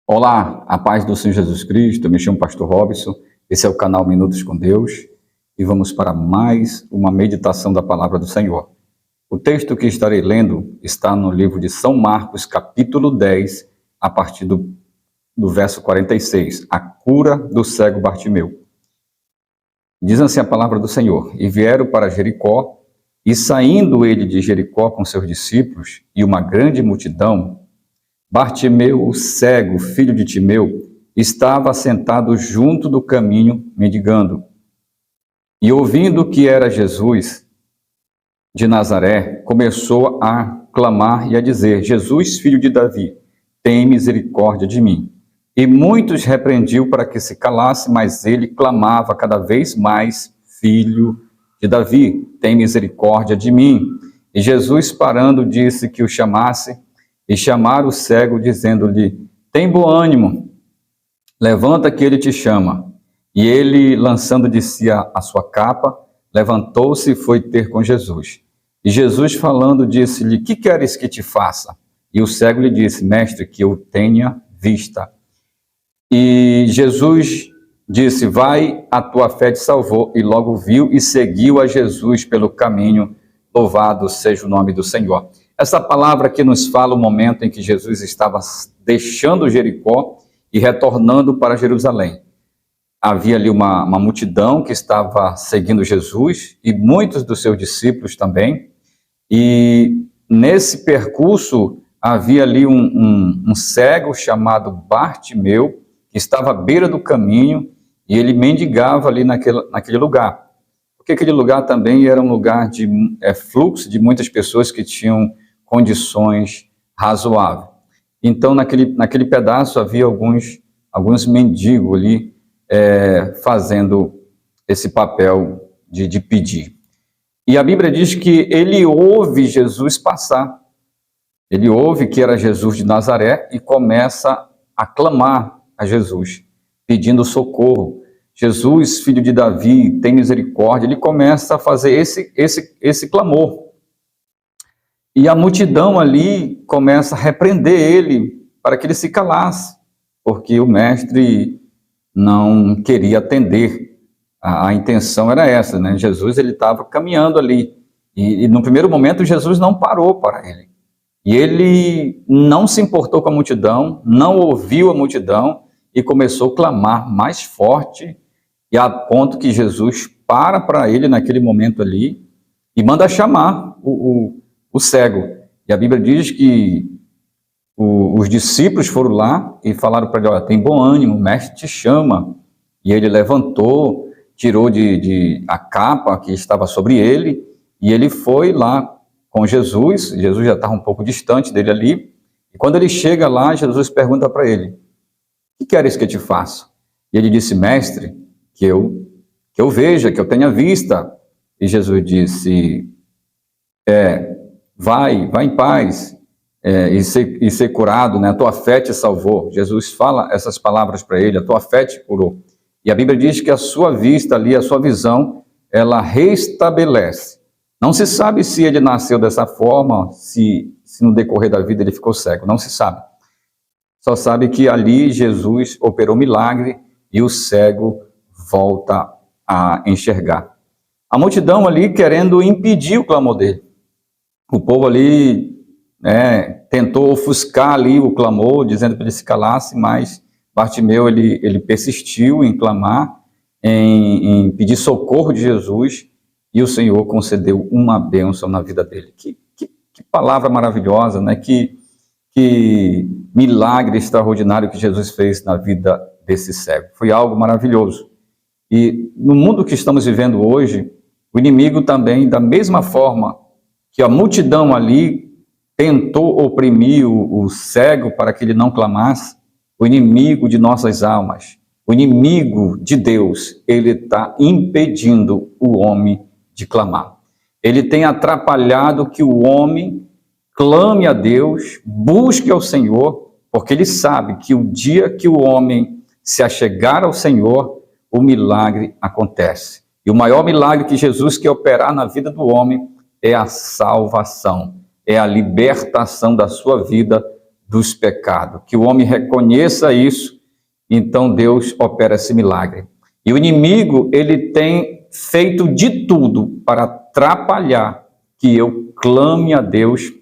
Olá, a paz do Senhor Jesus Cristo, eu me chamo Pastor Robson, esse é o canal Minutos com Deus e vamos para mais uma meditação da Palavra do Senhor. O texto que estarei lendo está no livro de São Marcos, capítulo 10, a partir do verso 46, a cura do cego Bartimeu. Diz assim a Palavra do Senhor: E vieram para Jericó, e saindo ele de Jericó com seus discípulos e uma grande multidão, Bartimeu, o cego, filho de Timeu, estava sentado junto do caminho, mendigando. E ouvindo que era Jesus de Nazaré, começou a clamar e a dizer: Jesus, filho de Davi, tem misericórdia de mim. E muitos repreendiam para que se calasse, mas ele clamava cada vez mais: Filho de Davi, tem misericórdia de mim. E Jesus, parando, disse que o chamasse. E chamaram o cego, dizendo-lhe: Tem bom ânimo, levanta que ele te chama. E ele, lançando de si a sua capa, levantou-se e foi ter com Jesus. E Jesus, falando, disse-lhe: Que queres que te faça? E o cego lhe disse: Mestre, que eu tenha vista. E Jesus disse: Vai, a tua fé te salvou. E logo viu e seguiu a Jesus pelo caminho. Louvado seja o nome do Senhor. Essa palavra aqui nos fala o momento em que Jesus estava deixando Jericó e retornando para Jerusalém. Havia ali uma multidão que estava seguindo Jesus e muitos dos seus discípulos também. E nesse percurso havia ali um cego chamado Bartimeu, que estava à beira do caminho e ele mendigava ali naquele lugar. Porque aquele lugar também era um lugar de fluxo de muitas pessoas que tinham condições razoáveis. Então, naquele pedaço havia alguns mendigos ali fazendo esse papel de pedir. E a Bíblia diz que ele ouve Jesus passar. Ele ouve que era Jesus de Nazaré e começa a clamar a Jesus, pedindo socorro. Jesus, filho de Davi, tem misericórdia. Ele começa a fazer esse clamor. E a multidão ali começa a repreender ele para que ele se calasse, porque o mestre não queria atender. A intenção era essa, né? Jesus, ele estava caminhando ali. E no primeiro momento, Jesus não parou para ele. E ele não se importou com a multidão, não ouviu a multidão e começou a clamar mais forte, e a ponto que Jesus para ele naquele momento ali e manda chamar o cego. E a Bíblia diz que os discípulos foram lá e falaram para ele: olha, tem bom ânimo, o mestre te chama. E ele levantou, tirou a capa que estava sobre ele, e ele foi lá com Jesus. Jesus já estava um pouco distante dele ali. E quando ele chega lá, Jesus pergunta para ele: o que queres que eu te faça? E ele disse: mestre, que eu veja, que eu tenha vista. E Jesus disse: vai em paz e ser curado, né? A tua fé te salvou. Jesus fala essas palavras para ele: a tua fé te curou. E a Bíblia diz que a sua vista ali, a sua visão, ela restabelece. Não se sabe se ele nasceu dessa forma, se no decorrer da vida ele ficou cego, não se sabe. Só sabe que ali Jesus operou milagre e o cego volta a enxergar. A multidão ali querendo impedir o clamor dele. O povo ali tentou ofuscar ali o clamor, dizendo para ele se calasse, mas Bartimeu ele persistiu em clamar, em pedir socorro de Jesus, e o Senhor concedeu uma bênção na vida dele. Que palavra maravilhosa, né? Que milagre extraordinário que Jesus fez na vida desse cego. Foi algo maravilhoso. E no mundo que estamos vivendo hoje, o inimigo também, da mesma forma que a multidão ali tentou oprimir o cego para que ele não clamasse, o inimigo de nossas almas, o inimigo de Deus, ele está impedindo o homem de clamar. Ele tem atrapalhado que o homem clame a Deus, busque ao Senhor, porque ele sabe que o dia que o homem se achegar ao Senhor, o milagre acontece. E o maior milagre que Jesus quer operar na vida do homem é a salvação, é a libertação da sua vida dos pecados, que o homem reconheça isso, então Deus opera esse milagre. E o inimigo, ele tem feito de tudo para atrapalhar que eu clame a Deus,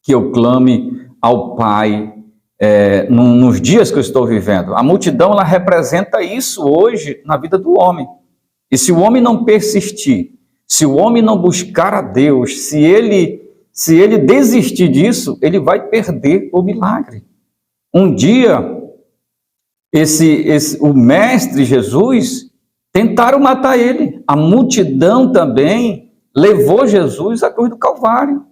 que eu clame ao Pai, nos dias que eu estou vivendo. A multidão, ela representa isso hoje na vida do homem. E se o homem não persistir, se o homem não buscar a Deus, se ele desistir disso, ele vai perder o milagre. Um dia, o mestre Jesus, tentaram matar ele. A multidão também levou Jesus à cruz do Calvário.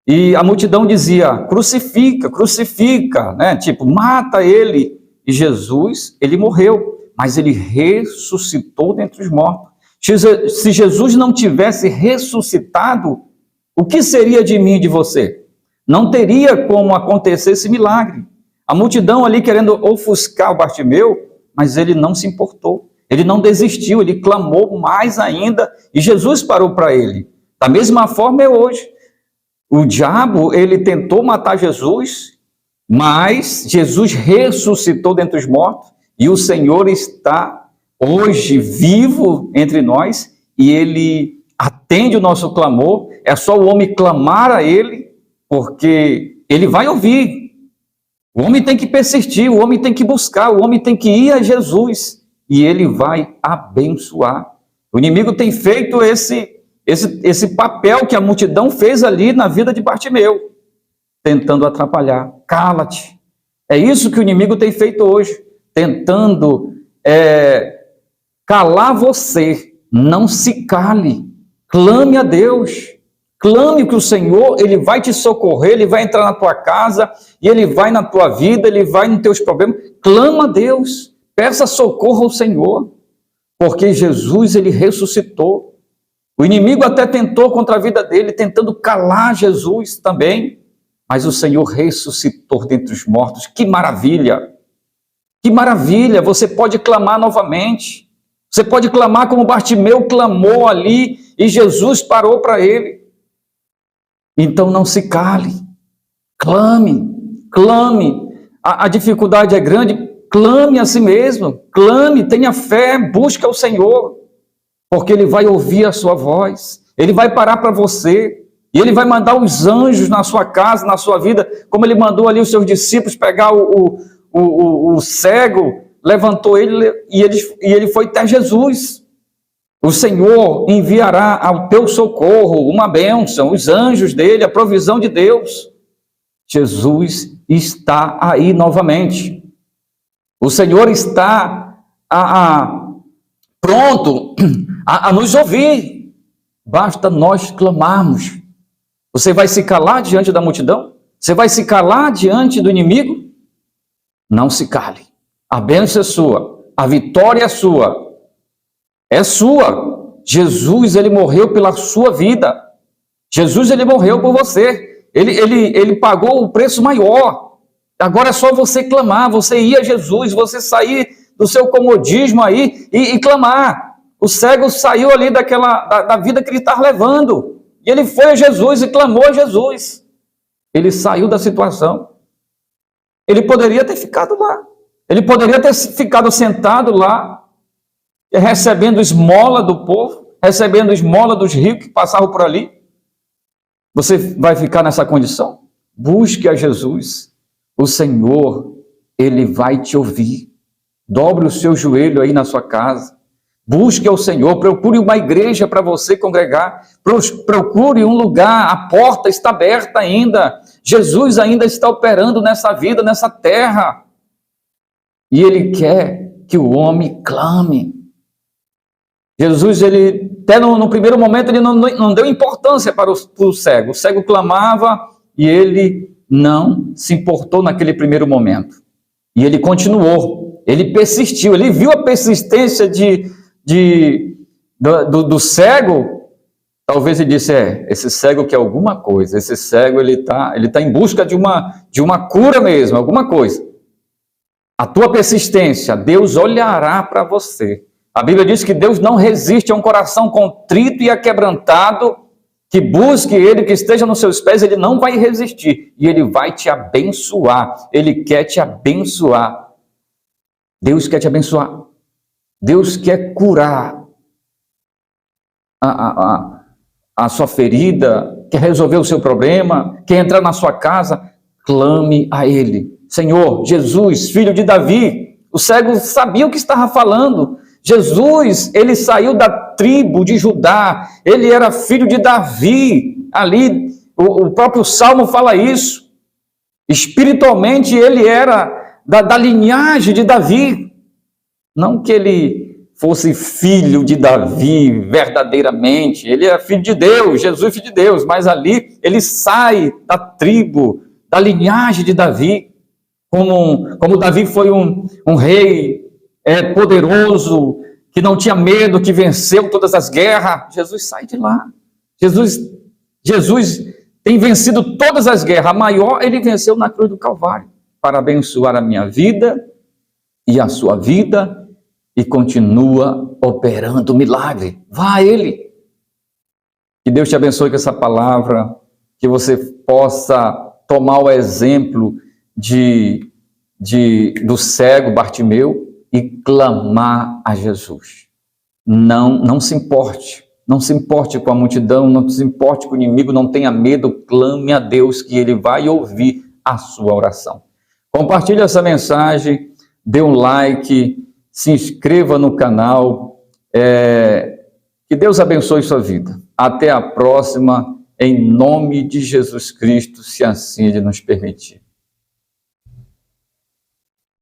E a multidão dizia, crucifica, crucifica, né? Tipo, mata ele. E Jesus, ele morreu, mas ele ressuscitou dentre os mortos. Se Jesus não tivesse ressuscitado, o que seria de mim e de você? Não teria como acontecer esse milagre. A multidão ali querendo ofuscar o Bartimeu, mas ele não se importou. Ele não desistiu, ele clamou mais ainda e Jesus parou para ele. Da mesma forma é hoje. O diabo, ele tentou matar Jesus, mas Jesus ressuscitou dentre os mortos e o Senhor está hoje vivo entre nós e ele atende o nosso clamor. É só o homem clamar a ele, porque ele vai ouvir. O homem tem que persistir, o homem tem que buscar, o homem tem que ir a Jesus e ele vai abençoar. O inimigo tem feito esse papel que a multidão fez ali na vida de Bartimeu, tentando atrapalhar. Cala-te. É isso que o inimigo tem feito hoje, tentando calar você. Não se cale. Clame a Deus. Clame que o Senhor, ele vai te socorrer, ele vai entrar na tua casa, e ele vai na tua vida, ele vai nos teus problemas. Clama a Deus. Peça socorro ao Senhor, porque Jesus, ele ressuscitou. O inimigo até tentou contra a vida dele, tentando calar Jesus também, mas o Senhor ressuscitou dentre os mortos. Que maravilha! Que maravilha! Você pode clamar novamente. Você pode clamar como Bartimeu clamou ali e Jesus parou para ele. Então não se cale. Clame, clame. A dificuldade é grande, clame a si mesmo. Clame, tenha fé, busque ao Senhor. Porque ele vai ouvir a sua voz, ele vai parar para você, e ele vai mandar os anjos na sua casa, na sua vida, como ele mandou ali os seus discípulos pegar o cego, levantou ele e ele foi até Jesus. O Senhor enviará ao teu socorro uma bênção, os anjos dele, a provisão de Deus. Jesus está aí novamente. O Senhor está pronto a nos ouvir, basta nós clamarmos. Você vai se calar diante da multidão? Você vai se calar diante do inimigo? Não se cale. A bênção é sua, a vitória é sua. É sua. Jesus, ele morreu pela sua vida. Jesus, ele morreu por você. Ele pagou o preço maior. Agora é só você clamar, você ir a Jesus, você sair do seu comodismo aí e clamar. O cego saiu ali da vida que ele estava levando. E ele foi a Jesus e clamou a Jesus. Ele saiu da situação. Ele poderia ter ficado lá. Ele poderia ter ficado sentado lá, recebendo esmola do povo, recebendo esmola dos ricos que passavam por ali. Você vai ficar nessa condição? Busque a Jesus. O Senhor, ele vai te ouvir. Dobre o seu joelho aí na sua casa. Busque ao Senhor, procure uma igreja para você congregar, procure um lugar, a porta está aberta ainda, Jesus ainda está operando nessa vida, nessa terra, e Ele quer que o homem clame. Jesus, ele até no primeiro momento, ele não deu importância para o cego clamava e ele não se importou naquele primeiro momento, e ele continuou, ele persistiu, ele viu a persistência do cego. Talvez ele disse, esse cego quer alguma coisa, esse cego ele tá em busca de uma cura mesmo, alguma coisa. A tua persistência, Deus olhará para você. A Bíblia diz que Deus não resiste a um coração contrito e aquebrantado, que busque ele, que esteja nos seus pés, ele não vai resistir e ele vai te abençoar. Ele quer te abençoar. Deus quer te abençoar. Deus quer curar a sua ferida, quer resolver o seu problema, quer entrar na sua casa. Clame a ele. Senhor, Jesus, filho de Davi. O cego sabia o que estava falando. Jesus, ele saiu da tribo de Judá, ele era filho de Davi, ali, o próprio Salmo fala isso, espiritualmente ele era da linhagem de Davi, não que ele fosse filho de Davi verdadeiramente, ele é filho de Deus, Jesus é filho de Deus, mas ali ele sai da tribo, da linhagem de Davi, como Davi foi um rei poderoso, que não tinha medo, que venceu todas as guerras. Jesus sai de lá. Jesus tem vencido todas as guerras. A maior ele venceu na cruz do Calvário, para abençoar a minha vida e a sua vida, e continua operando milagre. Vá a ele. Que Deus te abençoe com essa palavra, que você possa tomar o exemplo do cego Bartimeu e clamar a Jesus. Não se importe. Não se importe com a multidão, não se importe com o inimigo, não tenha medo, clame a Deus que ele vai ouvir a sua oração. Compartilhe essa mensagem, dê um like, se inscreva no canal, que Deus abençoe sua vida. Até a próxima, em nome de Jesus Cristo, se assim Ele nos permitir.